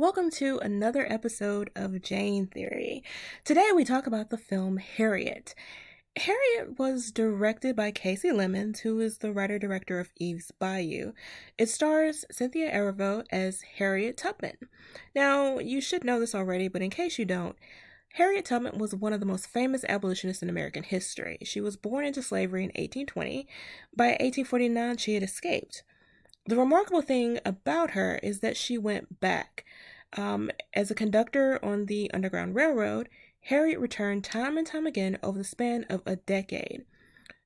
Welcome to another episode of Jane Theory. Today we talk about the film Harriet. Harriet was directed by Casey Lemons, who is the writer-director of Eve's Bayou. It stars Cynthia Erivo as Harriet Tubman. Now, you should know this already, but in case you don't, Harriet Tubman was one of the most famous abolitionists in American history. She was born into slavery in 1820. By 1849, she had escaped. The remarkable thing about her is that she went back. As a conductor on the Underground Railroad, Harriet returned time and time again over the span of a decade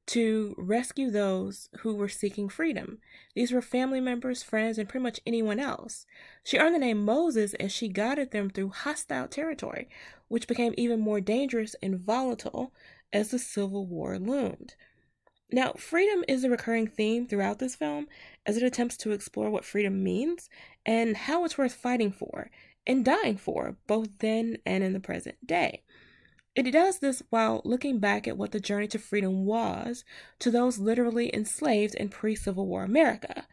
to rescue those who were seeking freedom. These were family members, friends, and pretty much anyone else. She earned the name Moses as she guided them through hostile territory, which became even more dangerous and volatile as the Civil War loomed. Now, freedom is a recurring theme throughout this film as it attempts to explore what freedom means and how it's worth fighting for and dying for, both then and in the present day. It does this while looking back at what the journey to freedom was to those literally enslaved in pre-Civil War America.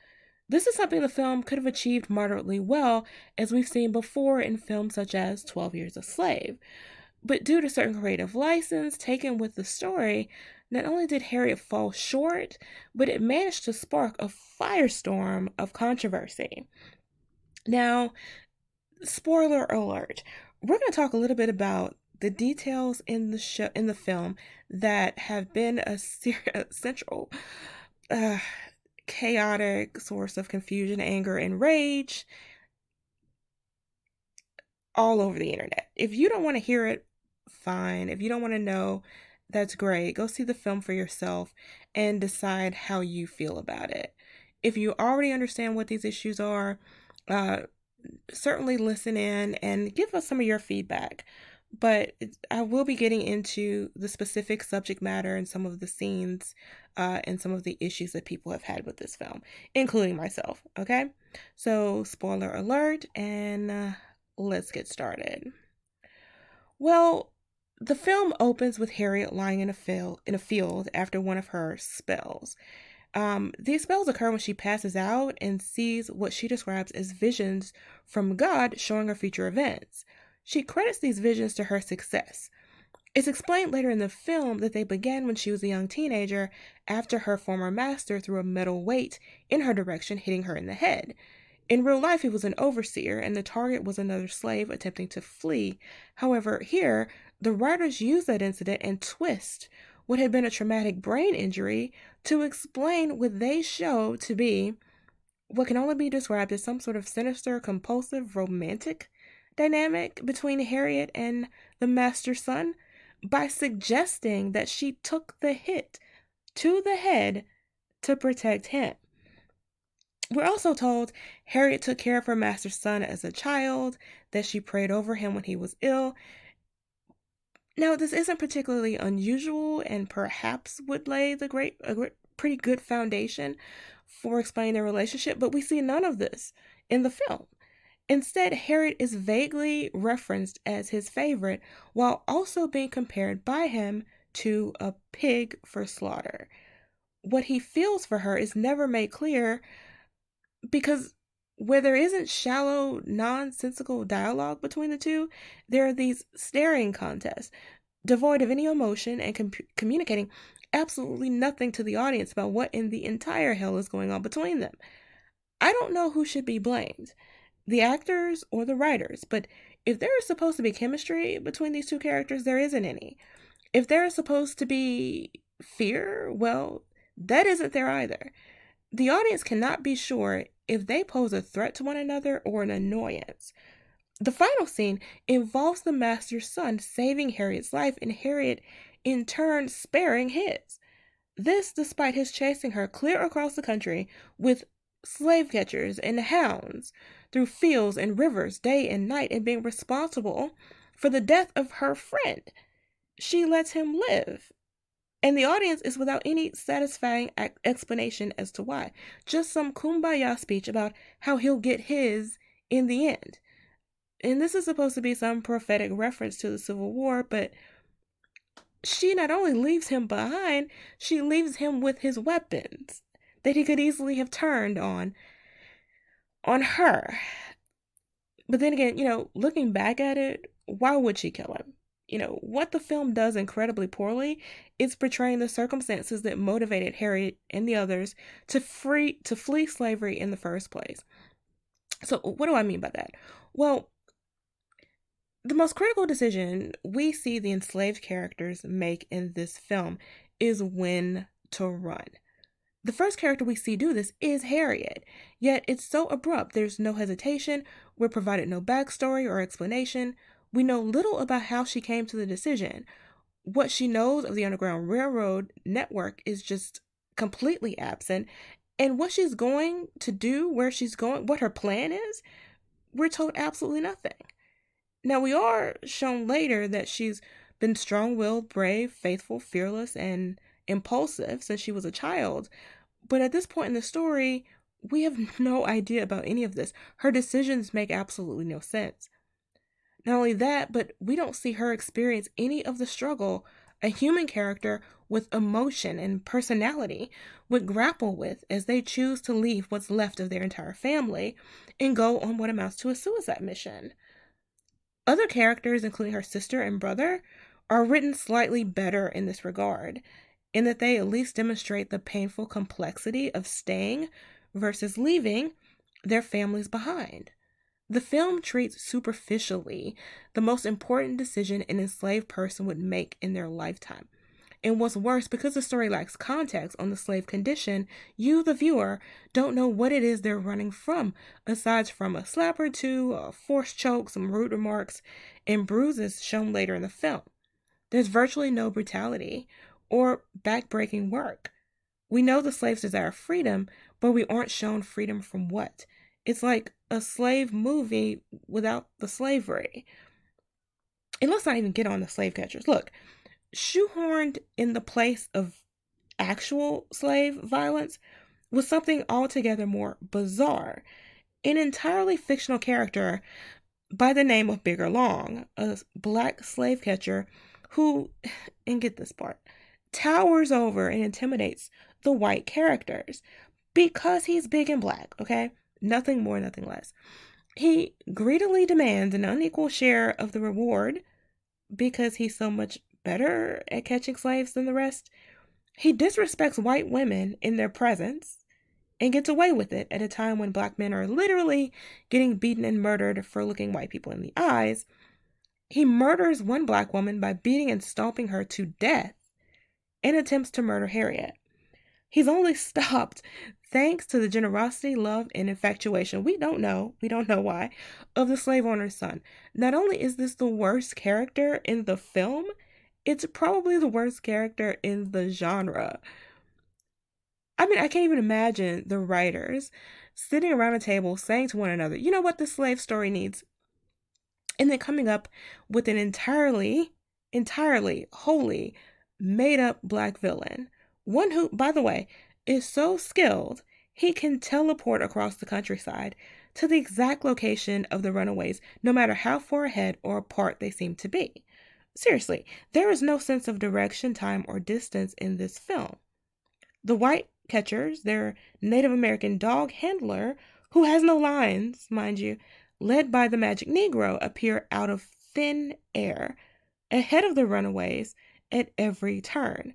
This is something the film could have achieved moderately well, as we've seen before in films such as 12 Years a Slave. But due to certain creative license taken with the story, not only did Harriet fall short, but it managed to spark a firestorm of controversy. Now, spoiler alert, we're going to talk a little bit about the details in the film that have been a central chaotic source of confusion, anger, and rage all over the internet. If you don't want to hear it, fine. If you don't want to know, that's great. Go see the film for yourself and decide how you feel about it. If you already understand what these issues are, certainly listen in and give us some of your feedback. But I will be getting into the specific subject matter and some of the scenes and some of the issues that people have had with this film, including myself, okay? So, spoiler alert, and let's get started. Well, the film opens with Harriet lying in a field after one of her spells. These spells occur when she passes out and sees what she describes as visions from God showing her future events. She credits these visions to her success. It's explained later in the film that they began when she was a young teenager after her former master threw a metal weight in her direction, hitting her in the head. In real life, he was an overseer, and the target was another slave attempting to flee. However, here, the writers use that incident and twist what had been a traumatic brain injury to explain what they show to be what can only be described as some sort of sinister, compulsive, romantic dynamic between Harriet and the master's son by suggesting that she took the hit to the head to protect him. We're also told Harriet took care of her master's son as a child, that she prayed over him when he was ill. Now, this isn't particularly unusual and perhaps would lay a pretty good foundation for explaining their relationship, but we see none of this in the film. Instead, Harriet is vaguely referenced as his favorite while also being compared by him to a pig for slaughter. What he feels for her is never made clear because where there isn't shallow, nonsensical dialogue between the two, there are these staring contests, devoid of any emotion and communicating absolutely nothing to the audience about what in the entire hell is going on between them. I don't know who should be blamed, the actors or the writers, but if there is supposed to be chemistry between these two characters, there isn't any. If there is supposed to be fear, well, that isn't there either. The audience cannot be sure if they pose a threat to one another or an annoyance. The final scene involves the master's son saving Harriet's life and Harriet in turn sparing his. This despite his chasing her clear across the country with slave catchers and hounds through fields and rivers day and night and being responsible for the death of her friend. She lets him live. And the audience is without any satisfying explanation as to why. Just some kumbaya speech about how he'll get his in the end. And this is supposed to be some prophetic reference to the Civil War, but she not only leaves him behind, she leaves him with his weapons that he could easily have turned on her. But then again, looking back at it, why would she kill him? What the film does incredibly poorly is portraying the circumstances that motivated Harriet and the others to flee slavery in the first place. So, what do I mean by that? Well, the most critical decision we see the enslaved characters make in this film is when to run. The first character we see do this is Harriet, yet it's so abrupt. There's no hesitation, we're provided no backstory or explanation. We know little about how she came to the decision. What she knows of the Underground Railroad network is just completely absent, and what she's going to do, where she's going, what her plan is, we're told absolutely nothing. Now, we are shown later that she's been strong willed, brave, faithful, fearless, and impulsive since she was a child. But at this point in the story, we have no idea about any of this. Her decisions make absolutely no sense. Not only that, but we don't see her experience any of the struggle a human character with emotion and personality would grapple with as they choose to leave what's left of their entire family and go on what amounts to a suicide mission. Other characters, including her sister and brother, are written slightly better in this regard, in that they at least demonstrate the painful complexity of staying versus leaving their families behind. The film treats superficially the most important decision an enslaved person would make in their lifetime. And what's worse, because the story lacks context on the slave condition, you, the viewer, don't know what it is they're running from, aside from a slap or two, a forced choke, some rude remarks, and bruises shown later in the film. There's virtually no brutality or backbreaking work. We know the slaves desire freedom, but we aren't shown freedom from what? It's like a slave movie without the slavery. And let's not even get on the slave catchers. Look, shoehorned in the place of actual slave violence was something altogether more bizarre. An entirely fictional character by the name of Bigger Long, a black slave catcher who, and get this part, towers over and intimidates the white characters because he's big and black, okay? Nothing more, nothing less. He greedily demands an unequal share of the reward because he's so much better at catching slaves than the rest. He disrespects white women in their presence and gets away with it at a time when black men are literally getting beaten and murdered for looking white people in the eyes. He murders one black woman by beating and stomping her to death and attempts to murder Harriet. He's only stopped thanks to the generosity, love, and infatuation, we don't know why, of the slave owner's son. Not only is this the worst character in the film, it's probably the worst character in the genre. I mean, I can't even imagine the writers sitting around a table saying to one another, you know what the slave story needs? And then coming up with an entirely, wholly made up black villain. One who, by the way, is so skilled, he can teleport across the countryside to the exact location of the runaways, no matter how far ahead or apart they seem to be. Seriously, there is no sense of direction, time, or distance in this film. The white catchers, their Native American dog handler, who has no lines, mind you, led by the magic Negro, appear out of thin air, ahead of the runaways at every turn.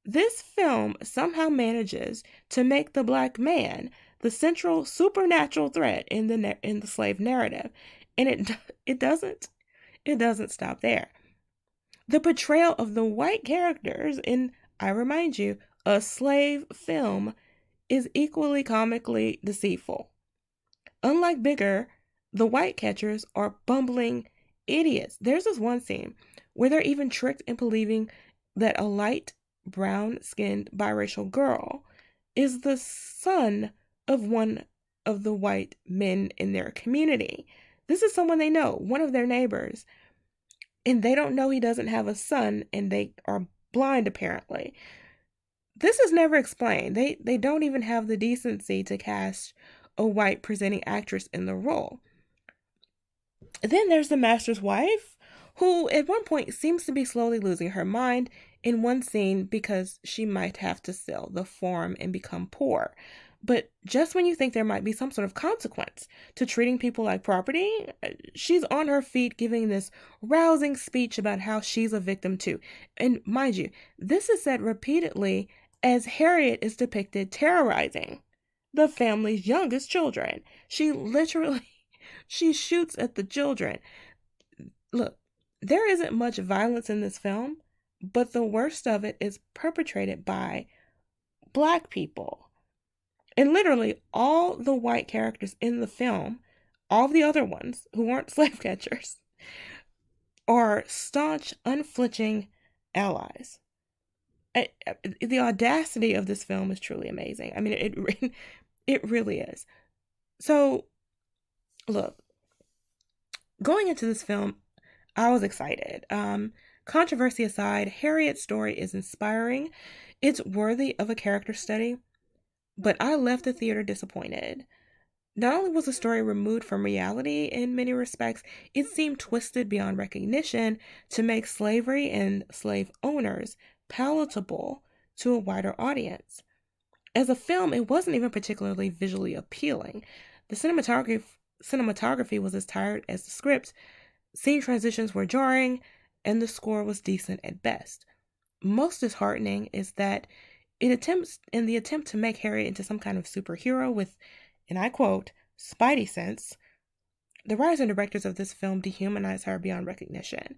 This film somehow manages to make the black man the central supernatural threat in the slave narrative, and it doesn't stop there. The portrayal of the white characters in, I remind you, a slave film is equally comically deceitful. Unlike Bigger, the white catchers are bumbling idiots. There's this one scene where they're even tricked into believing that a light brown-skinned biracial girl is the son of one of the white men in their community. This is someone they know, one of their neighbors. And they don't know he doesn't have a son, and they are blind, apparently. This is never explained. They don't even have the decency to cast a white presenting actress in the role. Then there's the master's wife, who at one point seems to be slowly losing her mind in one scene because she might have to sell the farm and become poor. But just when you think there might be some sort of consequence to treating people like property, she's on her feet giving this rousing speech about how she's a victim too. And mind you, this is said repeatedly as Harriet is depicted terrorizing the family's youngest children. She literally she shoots at the children. Look, there isn't much violence in this film, but the worst of it is perpetrated by black people. And literally, all the white characters in the film, all of the other ones who weren't slave catchers, are staunch, unflinching allies. The audacity of this film is truly amazing. I mean, it really is. So, look, going into this film, I was excited. Controversy aside, Harriet's story is inspiring. It's worthy of a character study, but I left the theater disappointed. Not only was the story removed from reality in many respects, it seemed twisted beyond recognition to make slavery and slave owners palatable to a wider audience. As a film, it wasn't even particularly visually appealing. The cinematography was as tired as the script, scene transitions were jarring, and the score was decent at best. Most disheartening is that in the attempt to make Harriet into some kind of superhero with, and I quote, spidey sense, the writers and directors of this film dehumanize her beyond recognition.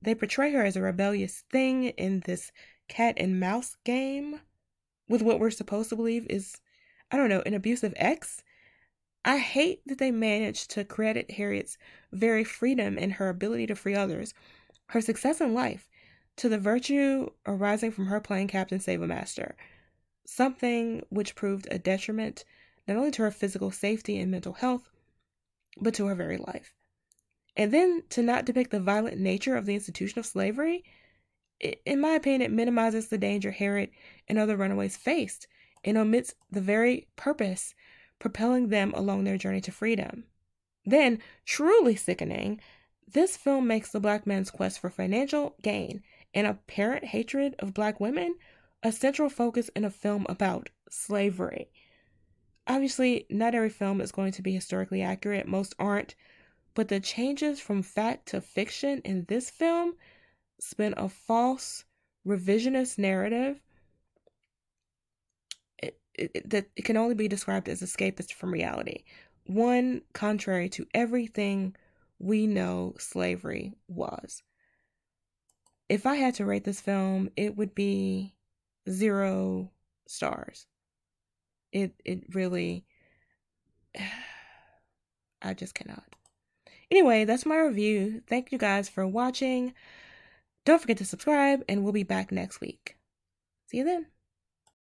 They portray her as a rebellious thing in this cat and mouse game with what we're supposed to believe is, I don't know, an abusive ex. I hate that they managed to credit Harriet's very freedom and her ability to free others, her success in life, to the virtue arising from her playing Captain Save-A-Master, something which proved a detriment not only to her physical safety and mental health, but to her very life. And then to not depict the violent nature of the institution of slavery, in my opinion, it minimizes the danger Harriet and other runaways faced and omits the very purpose propelling them along their journey to freedom. Then, truly sickening, this film makes the black man's quest for financial gain and apparent hatred of black women a central focus in a film about slavery. Obviously, not every film is going to be historically accurate, most aren't, but the changes from fact to fiction in this film spin a false, revisionist narrative that it can only be described as escapist from reality, one contrary to everything we know slavery was. If I had to rate this film, it would be 0 stars. It really, I just cannot. Anyway, that's my review. Thank you guys for watching. Don't forget to subscribe, and we'll be back next week. See you then.